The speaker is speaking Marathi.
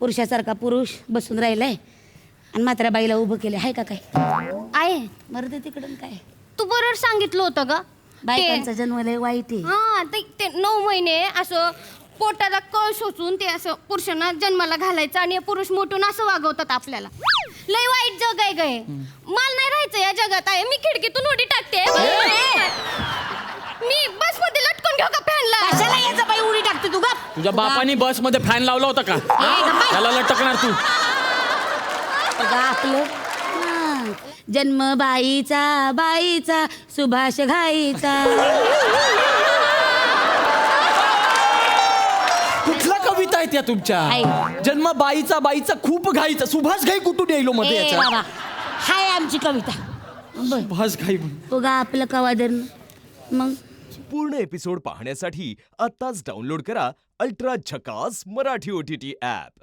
पुरुषासारखा पुरुष बसून राहिलाय आणि मात्र बाईला उभं केलं आहे का काय आहे मरते तिकडून काय तू बरोबर सांगितलं होतं ग बायकांचा जन्म लय वाईट आहे. हा ते 9 महिने असं पोटाला कळ शोचून ते असं पुरुषांना जन्माला घालायचं आणि पुरुष मोठून असं वागवतात आपल्याला. लय वाईट जग आहे गे. मला नाही राहायचं या जगात आहे. मी खिडकीतून उडी टाकते. मी बस मध्ये लटकून घेऊ का फॅनला? कशाला यायचं बाई उडी टाकते तू गप. तुझ्या बापानी बस मध्ये फॅन लावला होता का त्याला लटकणार तू आपलं जन्म बाईचा सुभाष घाईचा. कुठल्या कविता आहेत या तुमच्या जन्म बाईचा खूप घाईचा सुभाष घाई कुठून यायलो मध्ये ए याच्या बाबा हाय आमची कविता. सुभाष घाई तुगा आपलं कवादर मग पूर्ण एपिसोड पाहण्यासाठी आताच डाउनलोड करा अल्ट्रा झकास मराठी OTT ॲप.